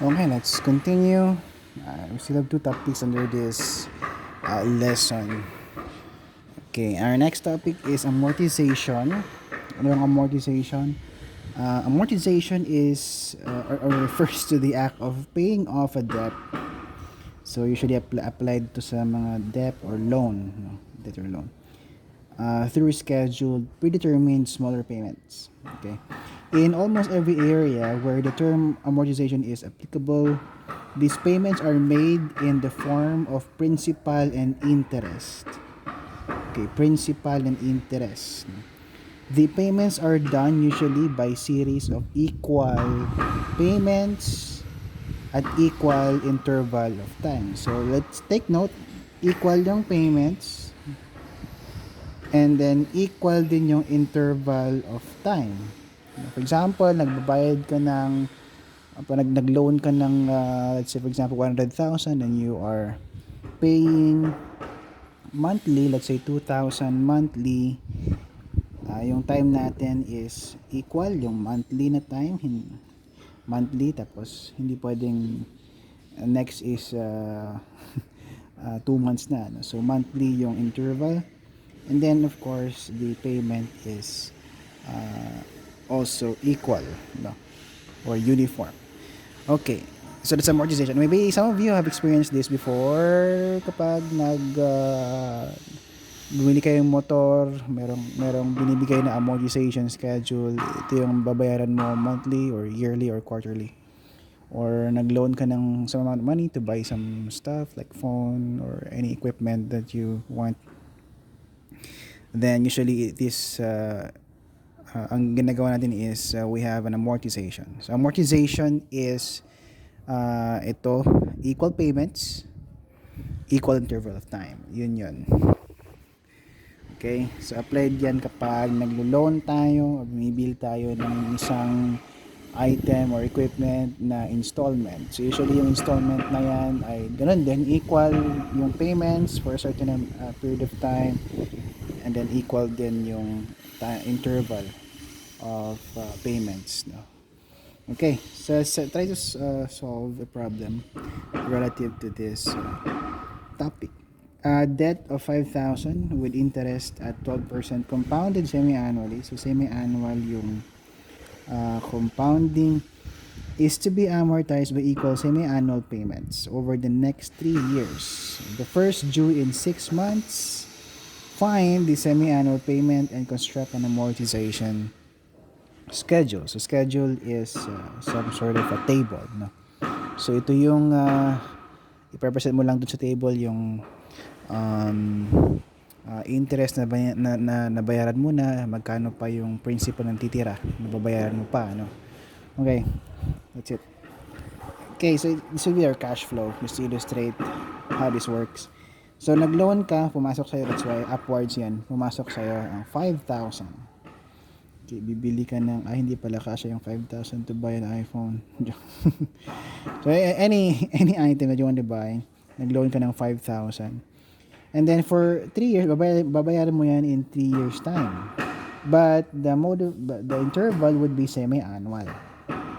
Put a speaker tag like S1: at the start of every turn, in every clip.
S1: Okay, let's continue. We still have two topics under this lesson. Okay, our next topic is amortization. Ano yung amortization? Amortization is or refers to the act of paying off a debt. So usually applied to sa mga debt or loan, no? Debt or loan. Through scheduled, predetermined smaller payments. Okay. In almost every area where the term amortization is applicable, these payments are made in the form of principal and interest. Okay, principal and interest. The payments are done usually by series of equal payments at equal interval of time. So let's take note, equal yung payments and then equal din yung interval of time. For example, nagbabayad ka ng nag-loan ka ng let's say for example 100,000 and you are paying monthly, let's say 2,000 monthly. Yung time natin is equal yung monthly na time, monthly, tapos hindi pwedeng next is 2 months na, no? So monthly yung interval, and then of course the payment is also equal, no? Or uniform. Okay, so that's amortization. Maybe some of you have experienced this before. Kapag bumili kayong motor, merong binibigay na amortization schedule. Ito yung babayaran mo monthly or yearly or quarterly. Or nag-loan ka ng some amount of money to buy some stuff like phone or any equipment that you want. Then usually it is ang ginagawa natin is we have an amortization. So amortization is ito, equal payments, equal interval of time. Yun. Okay? So applied yan kapag naglo-loan tayo o bumibili tayo ng isang item or equipment na installment. So usually yung installment na yan ay ganun din, equal yung payments for a certain period of time, and then equal din yung interval of payments, no? Okay, so try to solve a problem relative to this topic. Debt of 5,000 with interest at 12% compounded semi-annually. So semi-annual yung compounding is to be amortized by equal semi-annual payments over the next 3 years. The first due in 6 months. Find the semi-annual payment and construct an amortization schedule. So schedule is some sort of a table, no? So ito yung i-represent mo lang dun sa table yung interest na nabayaran mo na, magkano pa yung principal ng titira na babayaran mo pa, no? Okay, that's it. Okay, so this will be our cash flow just to illustrate how this works. So nag-loan ka, pumasok sa'yo, that's why upwards yan, pumasok sa'yo ang 5,000. Okay, bibili ka ng, hindi pala kasya yung 5,000 to buy an iPhone. So any item that you want to buy, nag-loan ka ng 5,000. And then for 3 years, babayaran mo yan in 3 years time. But the interval would be semi-annual.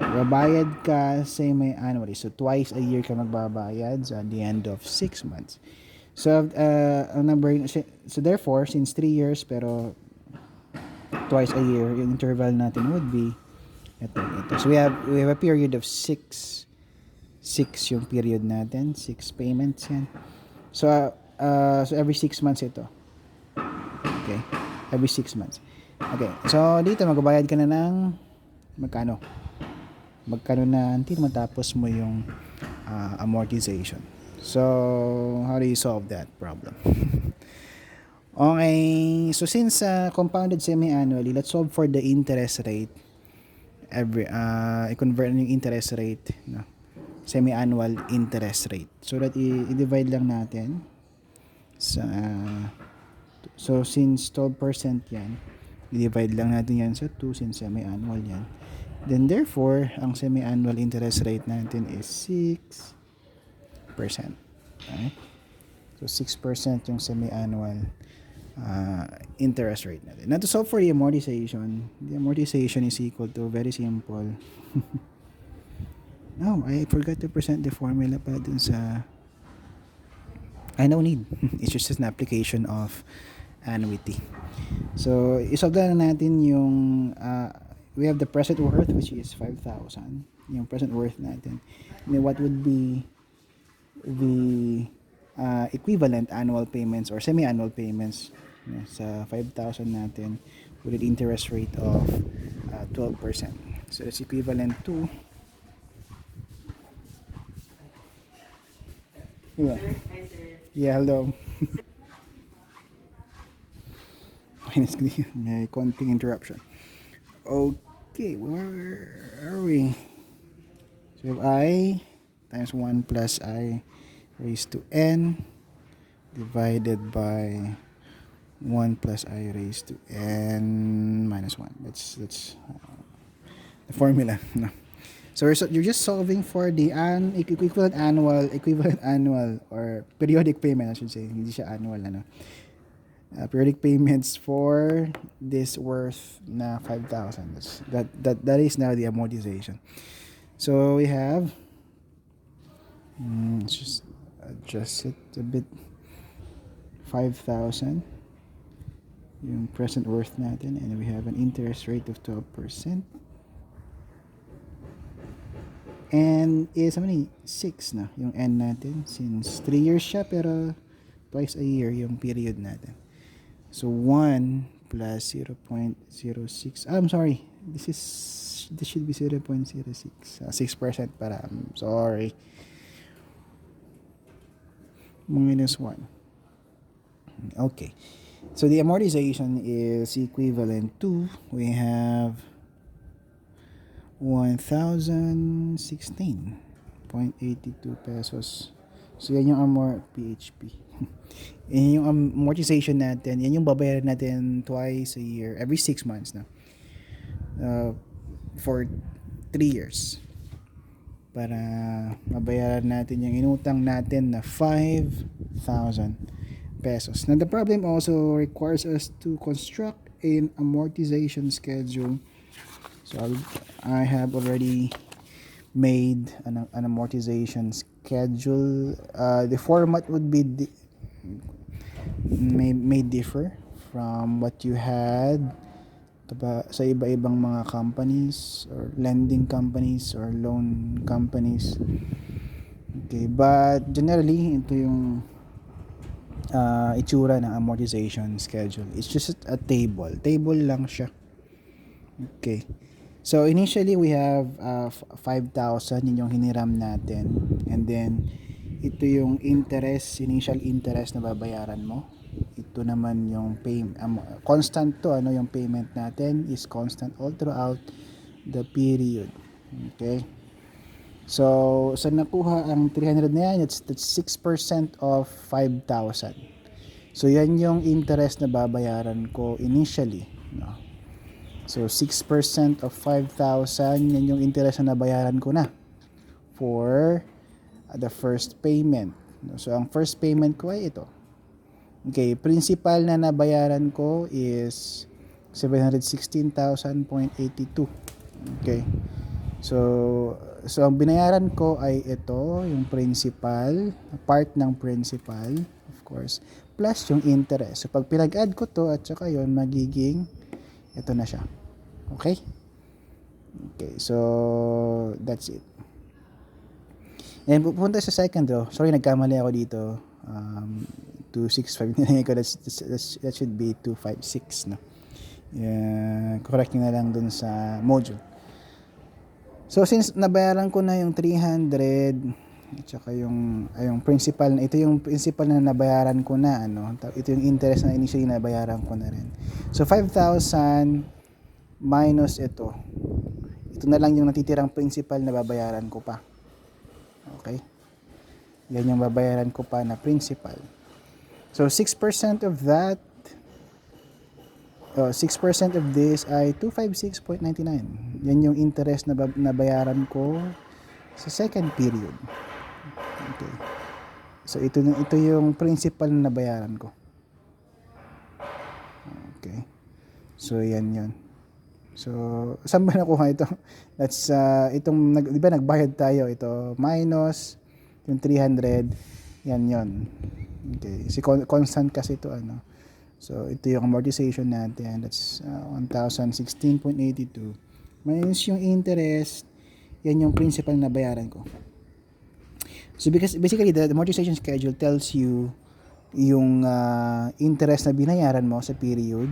S1: Babayad ka semi-annually. So twice a year ka magbabayad at the end of 6 months. So so therefore, since 3 years pero twice a year, yung interval natin would be ito. So we have a period of 6 yung period natin, 6 payments yan. So every 6 months ito. Okay? Every 6 months. Okay. So dito magbabayad ka na ng magkano na until matapos mo yung amortization. So how do you solve that problem? Okay, so since compounded semi-annually, let's solve for the interest rate. I-convert yung interest rate, no? Semi-annual interest rate. So that i-divide lang natin sa so since 12% yan, i-divide lang natin yan sa 2 since semi-annual yan. Then therefore, ang semi-annual interest rate natin is 6%. Okay? So 6% yung semi-annual interest rate natin. Now to solve for the amortization is equal to, very simple. No, I forgot to present the formula pa dun sa... I no need. It's just an application of annuity. So, isolve na natin yung... we have the present worth, which is 5,000. Yung present worth natin. And then what would be the equivalent annual payments or semi-annual payments sa 5,000 natin with an interest rate of 12%. So it's equivalent to... Yeah, yeah, hello. May konting interruption. Okay, where are we? So I times 1 plus I raised to n divided by 1 plus I raised to n minus 1. That's the formula. No. So you're just solving for the equivalent annual or periodic payment, I should say. Hindi siya annual, ano. Periodic payments for this worth na 5,000. That is now the amortization. So we have, let's just adjust it a bit. 5,000 yung present worth natin, and we have an interest rate of 12%. And is how many? 6 na yung n natin since 3 years siya, pero twice a year yung period natin. So 1 plus 0.06. I'm sorry. This should be 0.06. 6% para. I'm sorry. Minus 1. Okay. So the amortization is equivalent to, we have 1,016.82 pesos. So yan yung PHP. Yan yung amortization natin. Yan yung babayaran natin twice a year, every 6 months na. For 3 years. Para mabayaran natin yung inutang natin na 5,000 pesos. Now the problem also requires us to construct an amortization schedule. So I have already made an amortization schedule. The format would be may differ from what you had sa iba-ibang mga companies or lending companies or loan companies. Okay, but generally ito yung itsura ng amortization schedule. It's just a table lang siya. Okay. So initially we have 5,000, yun yung hiniram natin, and then ito yung initial interest na babayaran mo. Ito naman yung constant to, yung payment natin is constant all throughout the period. Okay? So sa nakuha ang 300 na yan, that's 6% of 5,000. So yan yung interest na babayaran ko initially, no? So 6% of 5,000, yan yung interest na nabayaran ko na for the first payment. So ang first payment ko ay ito. Okay, principal na nabayaran ko is 716,000.82. Okay. So ang binayaran ko ay ito, yung principal, part ng principal, of course, plus yung interest. So pag pinag-add ko to at saka yun, magiging ito na siya. Okay? Okay, so that's it. And pupunta sa second row. Sorry, nagkamali ako dito. 265 nilagay ko. That should be 256, no? Correct na lang dun sa module. So since nabayaran ko na yung 300 at saka yung principal, ito yung principal na nabayaran ko na, ito yung interest na initially nabayaran ko na rin. So 5,000 minus ito na lang yung natitirang principal na babayaran ko pa. Okay, yan yung babayaran ko pa na principal. So 6% of that, 6% of this ay 256.99. Yan yung interest na nabayaran ko sa second period. Okay. So ito yung principal na nabayaran ko. Okay. So yan yun. So, saan ba nakuha ito? That's, di ba nagbayad tayo, ito, minus, yung 300, yan yon. Okay, constant kasi ito, ano. So, ito yung amortization natin, that's 1,016.82, minus yung interest, yan yung principal na bayaran ko. So, because basically, the amortization schedule tells you yung interest na binayaran mo sa period,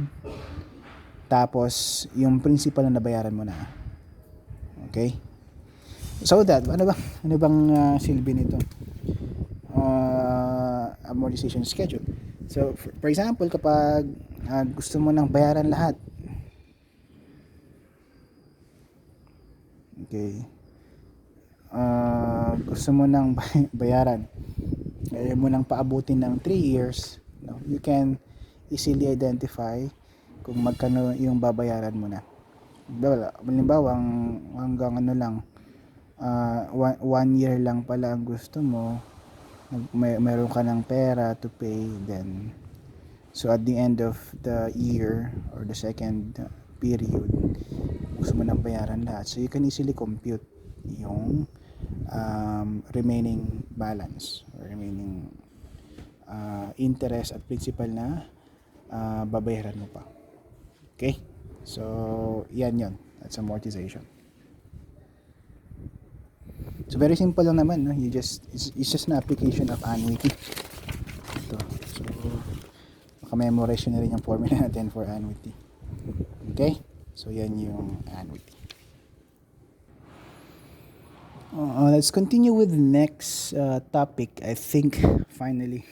S1: tapos yung principal na nabayaran mo na. Okay? So that, ano bang silbi nito? Amortization schedule. So for example, kapag gusto mo nang bayaran lahat, okay, gusto mo nang bayaran, ayaw mo nang paabutin ng 3 years, no, you can easily identify kung magkano yung babayaran mo na. Halimbawa, hanggang ano lang, 1 year lang pala ang gusto mo, meron ka ng pera to pay, then so at the end of the year or the second period, gusto mo nang bayaran lahat, so you can easily compute yung remaining balance or remaining interest at principal na babayaran mo pa. Okay, so yan that's amortization. So very simple lang naman, no? It's just an application of annuity. Ito. So makamemorize na rin yung formula natin for annuity. Okay? So yan yung annuity. Let's continue with the next topic. I think finally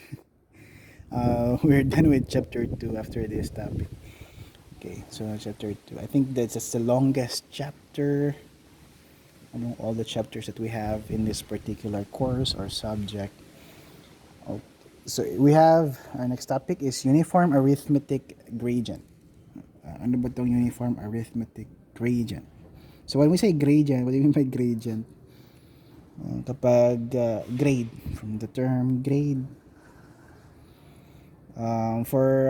S1: we're done with chapter 2 after this topic. Okay, so chapter 2. I think that's the longest chapter among all the chapters that we have in this particular course or subject. Okay. So we have, our next topic is uniform arithmetic gradient. Ano ba itong uniform arithmetic gradient? So when we say gradient, what do you mean by gradient? Kapag grade, from the term grade, for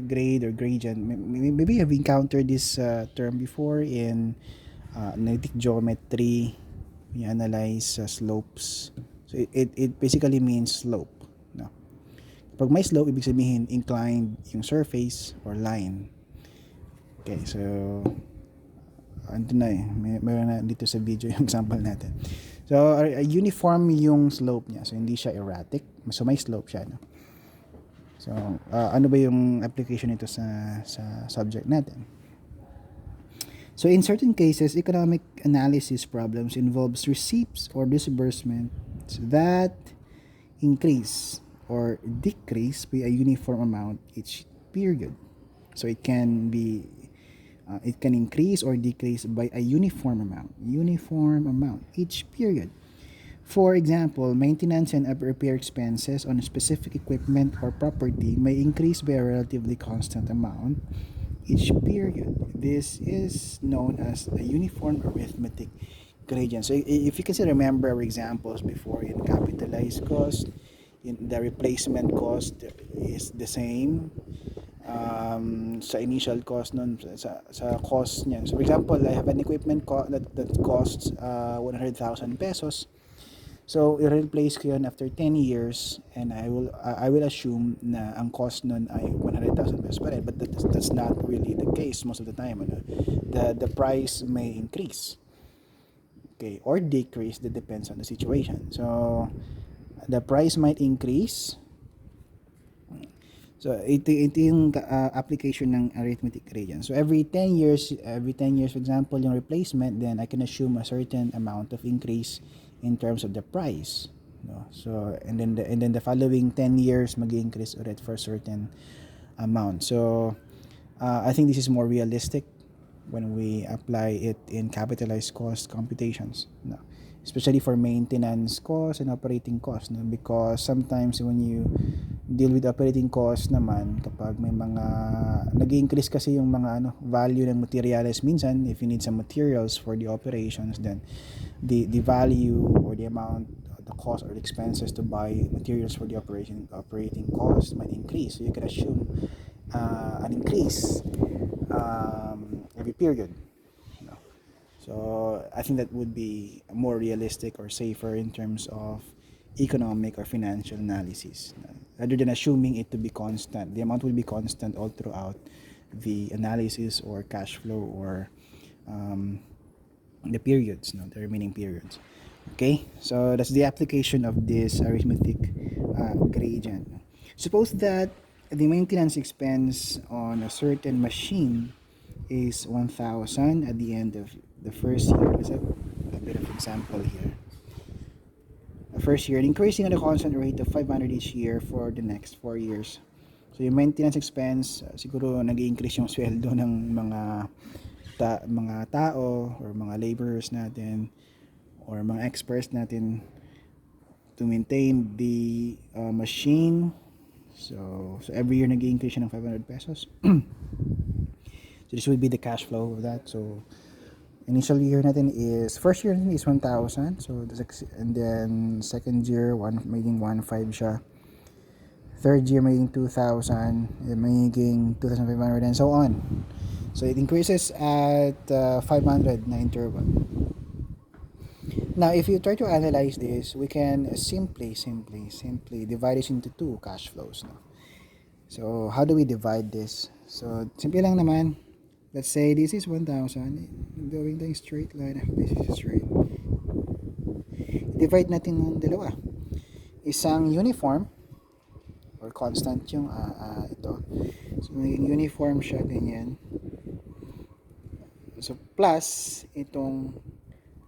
S1: grade or gradient, maybe you've encountered this term before in analytic geometry. We analyze slopes. So it basically means slope, no? Pag may slope, ibig sabihin inclined yung surface or line. Okay, so ando na meron na dito sa video yung example natin. So uniform yung slope niya, so hindi siya erratic, so may slope siya, no? So, ano ba yung application nito sa subject natin? So, in certain cases, economic analysis problems involves receipts or disbursements that increase or decrease by a uniform amount each period. So, it can increase or decrease by a uniform amount each period. For example, maintenance and repair expenses on specific equipment or property may increase by a relatively constant amount each period. This is known as a uniform arithmetic gradient. So if you can still remember our examples before, in capitalized cost, in the replacement cost is the same sa initial cost nun, sa cost niyan. So for example, I have an equipment that costs 100,000 pesos. So, i-replace ko yun after 10 years and I will assume na ang cost nun ay 100,000 pesos pa rin. But that's not really the case most of the time. Ano? The price may increase. Okay, or decrease. That depends on the situation. So, the price might increase. So, ito yung application ng arithmetic gradient. So, every 10 years, for example, yung replacement, then I can assume a certain amount of increase in terms of the price, no? So and then the following 10 years mag-increase ulit for a certain amount. So I think this is more realistic when we apply it in capitalized cost computations, no? Especially for maintenance cost and operating cost, no? Because sometimes when you deal with operating cost naman, kapag may mga nag-increase kasi yung mga value ng materials, minsan if you need some materials for the operations, then the value or the amount, the cost or the expenses to buy materials for the operating cost might increase. So you can assume an increase every period. No? So I think that would be more realistic or safer in terms of economic or financial analysis, rather than assuming it to be constant. The amount will be constant all throughout the analysis or cash flow or the periods, no, the remaining periods. Okay, so that's the application of this arithmetic gradient. Suppose that the maintenance expense on a certain machine is 1,000 at the end of the first year. Let's have a bit of example here. The first year, increasing at a constant rate of 500 each year for the next 4 years. So yung maintenance expense, siguro nag-i-increase yung sweldo ng mga tao or mga laborers natin or mga experts natin to maintain the machine. So every year nag-i-increase siya ng 500 pesos. So this would be the cash flow of that. So initial year natin is, first year natin is 1,000. So and then second year magiging 1,500 siya. Third year magiging 2,000, magiging 2,500 and so on. So it increases at 500 na interval. Now, if you try to analyze this, we can simply divide this into two cash flows. No? So how do we divide this? So simple lang naman. Let's say this is 1,000. Doing the straight line. This is straight. Divide natin ng dalawa. Isang uniform or constant yung ito. So maging uniform siya ganyan. So plus itong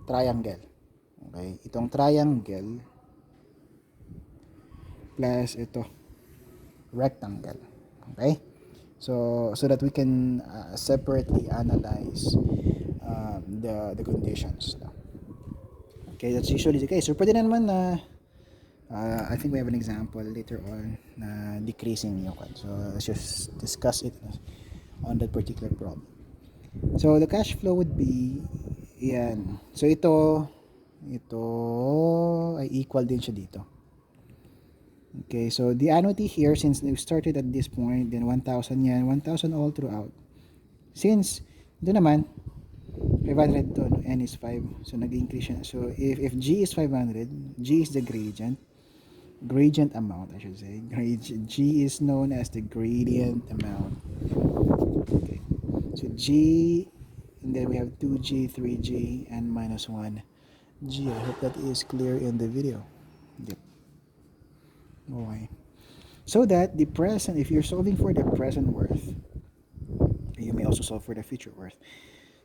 S1: triangle. Okay, itong triangle plus ito rectangle. Okay? So that we can separately analyze the conditions. Okay, that's usually the case. So pwede na naman na I think we have an example later on na decreasing yung one. So let's just discuss it on that particular problem. So the cash flow would be yan. So ito ay equal din siya dito. Okay, so the annuity here, since we started at this point, then 1,000 yan, 1,000 all throughout. Since doon naman 500 to, no? N is 5, so nag-increase siya. So if G is 500, G is the gradient amount, I should say. G is known as the gradient amount. Okay, so G, and then we have 2G, 3G, and minus 1G. I hope that is clear in the video. Yep. Okay. So that the present, if you're solving for the present worth, you may also solve for the future worth.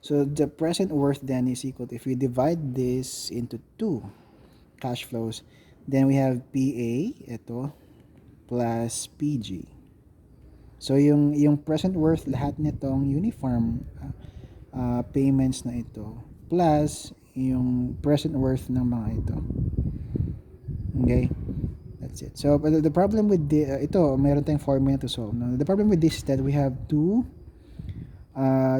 S1: So the present worth then is equal to, if we divide this into two cash flows, then we have PA, ito, plus PG. So yung present worth, lahat nitong uniform payments na ito, plus yung present worth ng mga ito. Okay? That's it. So but the problem with ito, mayroon tayong formula to solve. No? The problem with this is that we have to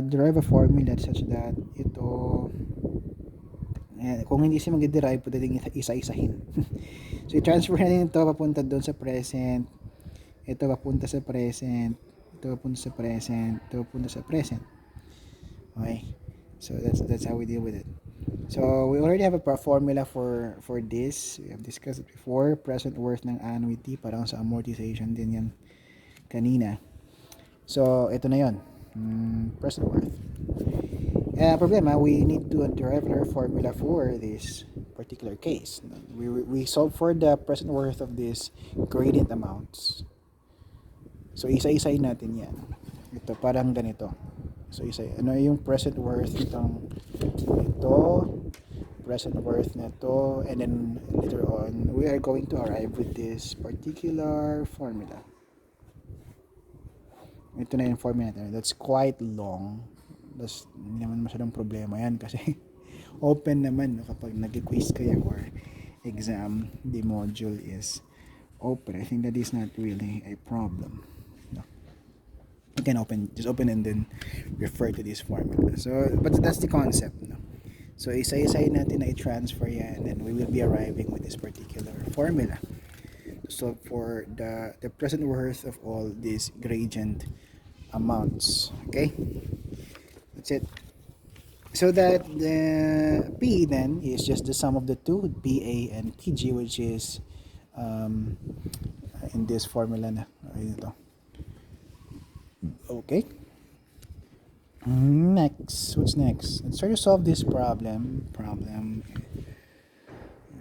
S1: derive a formula such that ito, kung hindi siya mag-derive, pwede din isa-isahin. So i-transfer natin ito papunta doon sa present, ito papunta sa present, ito papunta sa present, ito papunta sa present. Okay, so that's how we deal with it. So we already have a formula for this. We have discussed it before. Present worth ng annuity, parang sa amortization din yan kanina. So ito na yon, present worth. Problema, we need to derive our formula for this particular case. We solve for the present worth of this gradient amounts. So isa-isahin natin yan. Ito parang ganito. So ano yung present worth nitong ito, present worth nito, and then later on we are going to arrive with this particular formula. Ito na yung formula natin. That's quite long. Hindi naman masyadong problema yan kasi open naman, no? Kapag nag-quiz kayo or exam, the module is open. I think that is not really a problem. No. You can just open and then refer to this formula. So but that's the concept, no? So isa-isahin natin na i-transfer yan, and then we will be arriving with this particular formula. So for the present worth of all these gradient amounts. Okay, That's it. So that the P then is just the sum of the two, PA and PG, which is um, in this formula na. Ito. Okay. Next, what's next? Let's try to solve this problem.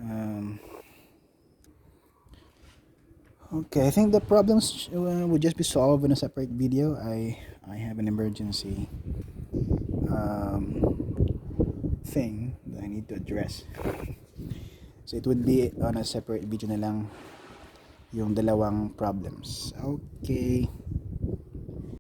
S1: Um, okay, I think the problems would just be solved in a separate video. I have an emergency thing that I need to address. So it would be on a separate video na lang yung dalawang problems. Okay.